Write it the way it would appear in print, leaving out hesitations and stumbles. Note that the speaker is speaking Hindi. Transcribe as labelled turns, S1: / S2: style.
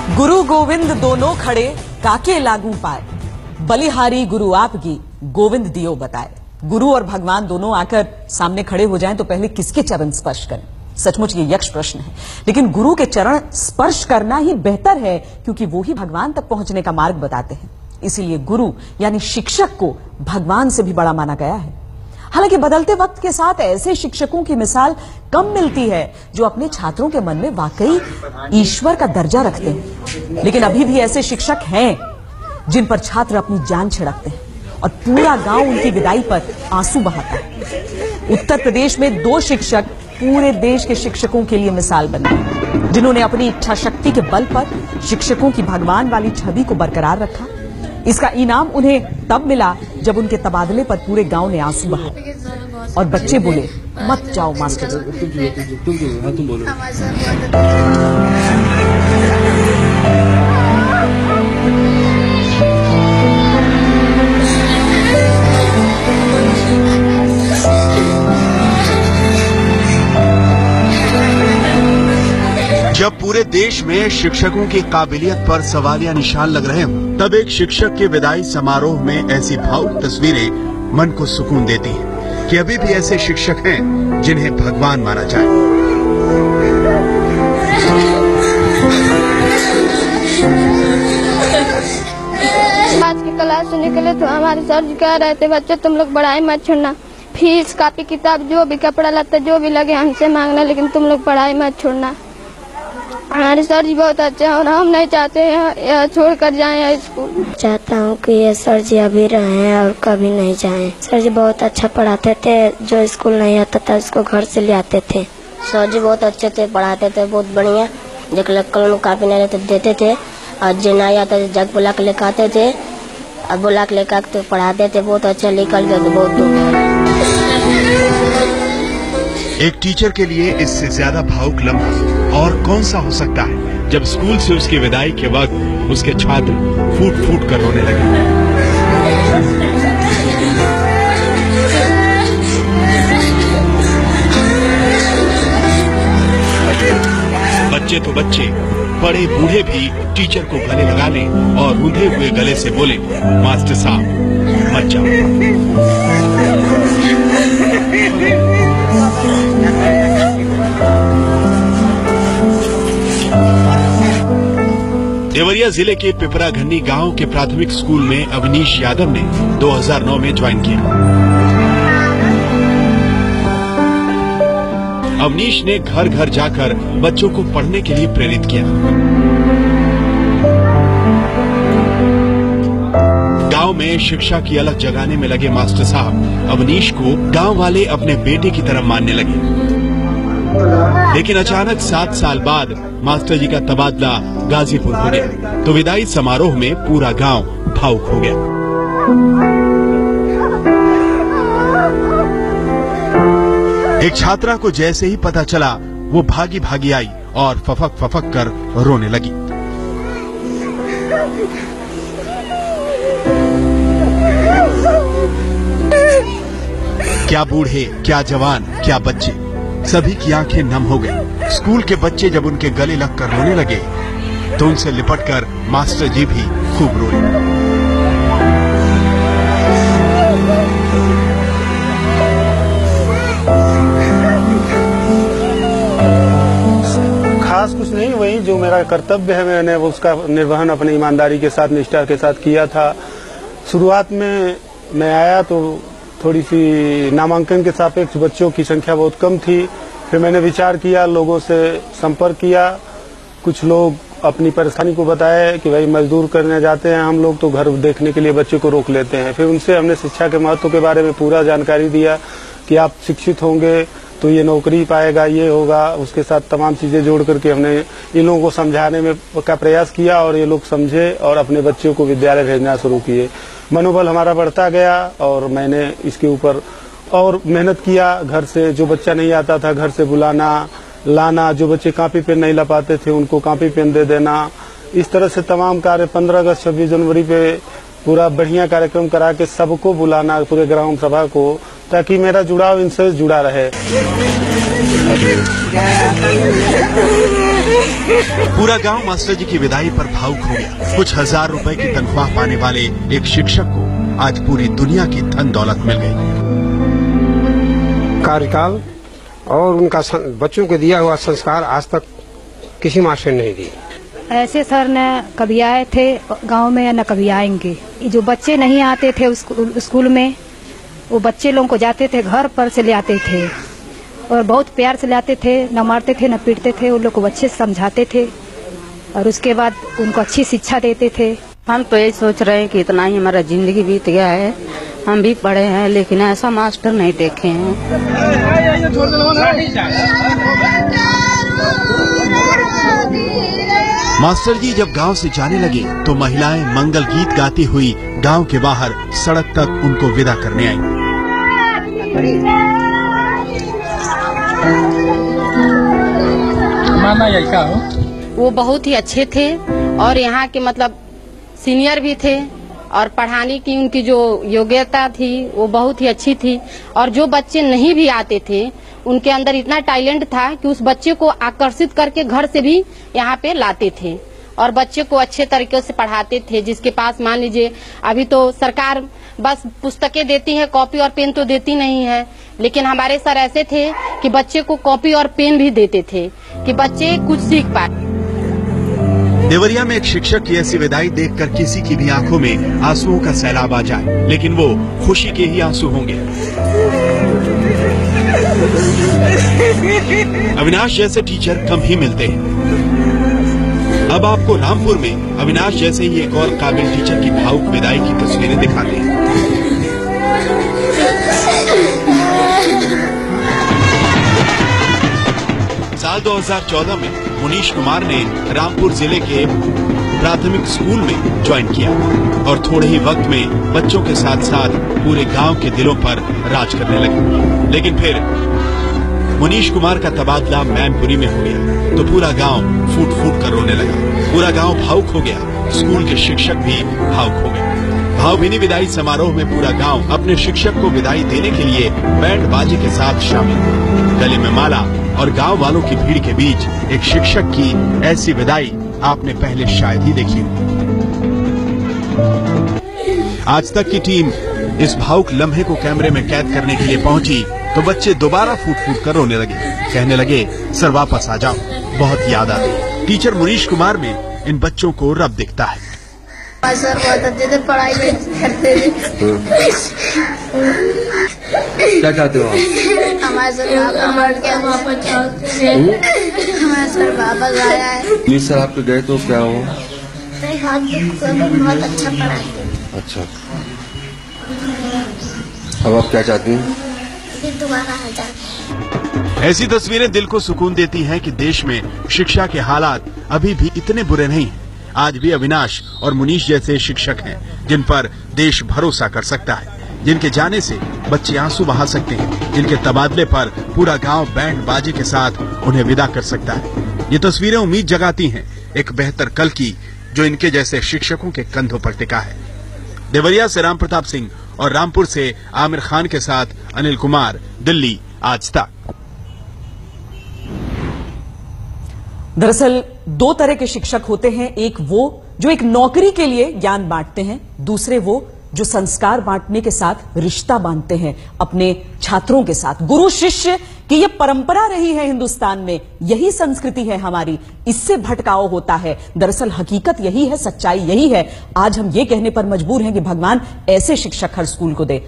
S1: गुरु गोविंद दोनों खड़े काके लागू पाए, बलिहारी गुरु आपकी गोविंद दियो बताए। गुरु और भगवान दोनों आकर सामने खड़े हो जाएं तो पहले किसके चरण स्पर्श करें? सचमुच ये यक्ष प्रश्न है, लेकिन गुरु के चरण स्पर्श करना ही बेहतर है, क्योंकि वो ही भगवान तक पहुंचने का मार्ग बताते हैं। इसीलिए गुरु यानी शिक्षक को भगवान से भी बड़ा माना गया है। हालांकि बदलते वक्त के साथ ऐसे शिक्षकों की मिसाल कम मिलती है जो अपने छात्रों के मन में वाकई ईश्वर का दर्जा रखते हैं, लेकिन अभी भी ऐसे शिक्षक हैं जिन पर छात्र अपनी जान छिड़कते हैं और पूरा गांव उनकी विदाई पर आंसू बहाता है। उत्तर प्रदेश में 2 शिक्षक पूरे देश के शिक्षकों के लिए मिसाल बन गए, जिन्होंने अपनी इच्छा शक्ति के बल पर शिक्षकों की भगवान वाली छवि को बरकरार रखा। इसका इनाम उन्हें तब मिला जब उनके तबादले पर पूरे गांव ने आंसू बहाए और बच्चे बोले, मत जाओ मास्टर।
S2: तुम बोलो।
S3: जब पूरे देश में शिक्षकों की काबिलियत पर सवालिया निशान लग रहे हों, तब एक शिक्षक के विदाई समारोह में ऐसी भावुक तस्वीरें मन को सुकून देती हैं कि अभी भी ऐसे शिक्षक हैं जिन्हें भगवान माना जाए।
S4: आज की क्लास से निकले तो हमारे सर जी कह रहे थे, बच्चे तुम लोग पढ़ाई मत छोड़ना, फीस कापी किताब जो भी कपड़ा लत्ता जो भी लगे हमसे मांगना, लेकिन तुम लोग पढ़ाई मत छोड़ना। हमारे सर जी बहुत अच्छे हैं और हम नहीं चाहते हैं छोड़ कर जाए स्कूल।
S5: चाहता हूँ कि ये सर जी अभी रहे और कभी नहीं जाएं। सर जी बहुत अच्छा पढ़ाते थे, जो स्कूल नहीं आता था उसको घर से ले आते थे। सर जी बहुत अच्छे थे, पढ़ाते थे बहुत बढ़िया। जो कलम कापी नहीं रहते देते थे और जो नहीं आता जग बुला के लेकर आते थे और बुला के लेकर तो पढ़ाते थे। बहुत अच्छा निकल गए थे बहुत दूर।
S3: एक टीचर के लिए इससे ज्यादा भावुक लम्हा और कौन सा हो सकता है जब स्कूल से उसकी विदाई के वक्त उसके छात्र फूट फूट कर रोने लगे। बच्चे तो बच्चे, बड़े बूढ़े भी टीचर को गले लगा लें और रूंधे हुए गले से बोले, मास्टर साहब मत जाओ। देवरिया जिले के पिपराघन्नी गांव के प्राथमिक स्कूल में अवनीश यादव ने 2009 में ज्वाइन किया। अवनीश ने घर घर जाकर बच्चों को पढ़ने के लिए प्रेरित किया। गांव में शिक्षा की अलग जगाने में लगे मास्टर साहब अवनीश को गांव वाले अपने बेटे की तरह मानने लगे। लेकिन अचानक 7 साल बाद मास्टर जी का तबादला गाजीपुर हो गया, तो विदाई समारोह में पूरा गांव भावुक हो गया। एक छात्रा को जैसे ही पता चला, वो भागी भागी आई और फफक फफक कर रोने लगी। क्या बूढ़े, क्या जवान, क्या बच्चे, सभी की आंखें नम हो गई। स्कूल के बच्चे जब उनके गले लगकर रोने लगे तो उनसे लिपटकर मास्टर जी भी खूब रोए।
S2: खास कुछ नहीं, वही जो मेरा कर्तव्य है मैंने उसका निर्वहन अपनी ईमानदारी के साथ, निष्ठा के साथ किया था। शुरुआत में मैं आया तो थोड़ी सी नामांकन के सापेक्ष बच्चों की संख्या बहुत कम थी। फिर मैंने विचार किया, लोगों से संपर्क किया। कुछ लोग अपनी परेशानी को बताया कि भाई मजदूर करने जाते हैं हम लोग तो घर देखने के लिए बच्चे को रोक लेते हैं। फिर उनसे हमने शिक्षा के महत्व के बारे में पूरा जानकारी दिया कि आप शिक्षित होंगे तो ये नौकरी पाएगा, ये होगा। उसके साथ तमाम चीजें जोड़ करके हमने इन लोगों को समझाने में का प्रयास किया और ये लोग समझे और अपने बच्चों को विद्यालय भेजना शुरू किए। मनोबल हमारा बढ़ता गया और मैंने इसके ऊपर और मेहनत किया। घर से जो बच्चा नहीं आता था घर से बुलाना लाना, जो बच्चे कॉपी पेन नहीं ला पाते थे उनको कॉपी पेन दे देना। इस तरह से तमाम कार्य 15 अगस्त 26 जनवरी पे पूरा बढ़िया कार्यक्रम करा के सबको बुलाना, पूरे ग्राम सभा को, ताकि मेरा जुड़ाव इनसे जुड़ा रहे।
S3: पूरा गांव मास्टर जी की विदाई पर भावुक हो गया। कुछ हजार रुपए की तनख्वाह पाने वाले एक शिक्षक को आज पूरी दुनिया की धन दौलत मिल गई।
S6: कार्यकाल और उनका बच्चों को दिया हुआ संस्कार आज तक किसी मास्टर ने नहीं दी।
S7: ऐसे सर न कभी आए थे गांव में या न कभी आएंगे। जो बच्चे नहीं आते थे स्कूल में, वो बच्चे लोगों को जाते थे घर पर से ले आते थे और बहुत प्यार से ले आते थे, न मारते थे न पीटते थे। उन लोग को अच्छे से समझाते थे और उसके बाद उनको अच्छी शिक्षा देते थे।
S8: हम तो यही सोच रहे हैं कि इतना ही हमारा जिंदगी बीत गया है, हम भी पढ़े हैं लेकिन ऐसा मास्टर नहीं देखे हैं।
S3: मास्टर जी जब गांव से जाने लगे तो महिलाएं मंगल गीत गाती हुई गांव के बाहर सड़क तक उनको विदा करने आई।
S8: वो बहुत ही अच्छे थे और यहाँ के मतलब सीनियर भी थे और पढ़ाने की उनकी जो योग्यता थी वो बहुत ही अच्छी थी। और जो बच्चे नहीं भी आते थे उनके अंदर इतना टैलेंट था कि उस बच्चे को आकर्षित करके घर से भी यहाँ पे लाते थे और बच्चे को अच्छे तरीके से पढ़ाते थे। जिसके पास मान लीजिए अभी तो सरकार बस पुस्तकें देती है, कॉपी और पेन तो देती नहीं है, लेकिन हमारे सर ऐसे थे कि बच्चे को कॉपी और पेन भी देते थे कि बच्चे कुछ सीख पाए।
S3: देवरिया में एक शिक्षक की ऐसी विदाई देखकर किसी की भी आंखों में आंसुओं का सैलाब आ जाए, लेकिन वो खुशी के ही आंसू होंगे। अविनाश जैसे टीचर कम ही मिलते हैं। अब आपको रामपुर में अविनाश जैसे ही एक और काबिल टीचर की भावुक विदाई की तस्वीरें दिखाते हैं। साल 2014 में मुनीश कुमार ने रामपुर जिले के प्राथमिक स्कूल में ज्वाइन किया और थोड़े ही वक्त में बच्चों के साथ साथ पूरे गांव के दिलों पर राज करने लगे। लेकिन फिर मुनीश कुमार का तबादला मैनपुरी में हो गया तो पूरा गांव फूट फूट कर रोने लगा। पूरा गांव भावुक हो गया, स्कूल के शिक्षक भी भावुक हो गए। भावभीनी विदाई समारोह में पूरा गांव अपने शिक्षक को विदाई देने के लिए बैंड बाजे के साथ शामिल हुआ। गले में माला और गांव वालों की भीड़ के बीच एक शिक्षक की ऐसी विदाई आपने पहले शायद ही देखी हो। आज तक की टीम इस भावुक लम्हे को कैमरे में कैद करने के लिए पहुंची तो बच्चे दोबारा फूट फूट कर रोने लगे, कहने लगे सर वापस आ जाओ, बहुत याद आती। टीचर मुनीश कुमार में इन बच्चों को रब दिखता है।
S5: सर बहुत अच्छे से पढ़ाई करते थे।
S9: क्या चाहते हो आप?
S5: हमारे सर वापस आया है।
S9: पुलिस सर आपके गए तो क्या हो?
S5: बहुत अच्छा पढ़ाते।
S9: अच्छा, अब आप क्या चाहती हैं?
S5: दोबारा आ जाते।
S3: ऐसी तस्वीरें दिल को सुकून देती हैं कि देश में शिक्षा के हालात अभी भी इतने बुरे नहीं हैं। आज भी अविनाश और मुनीश जैसे शिक्षक हैं जिन पर देश भरोसा कर सकता है, जिनके जाने से बच्चे आंसू बहा सकते हैं, जिनके तबादले पर पूरा गांव बैंड बाजे के साथ उन्हें विदा कर सकता है। ये तस्वीरें उम्मीद जगाती हैं एक बेहतर कल की, जो इनके जैसे शिक्षकों के कंधों पर टिका है। देवरिया से राम प्रताप सिंह और रामपुर से आमिर खान के साथ अनिल कुमार, दिल्ली आज तक।
S1: दरअसल दो तरह के शिक्षक होते हैं, एक वो जो एक नौकरी के लिए ज्ञान बांटते हैं, दूसरे वो जो संस्कार बांटने के साथ रिश्ता बांधते हैं अपने छात्रों के साथ। गुरु शिष्य की ये परंपरा रही है हिंदुस्तान में, यही संस्कृति है हमारी, इससे भटकाव होता है। दरअसल हकीकत यही है, सच्चाई यही है। आज हम ये कहने पर मजबूर हैं कि भगवान ऐसे शिक्षक हर स्कूल को दे।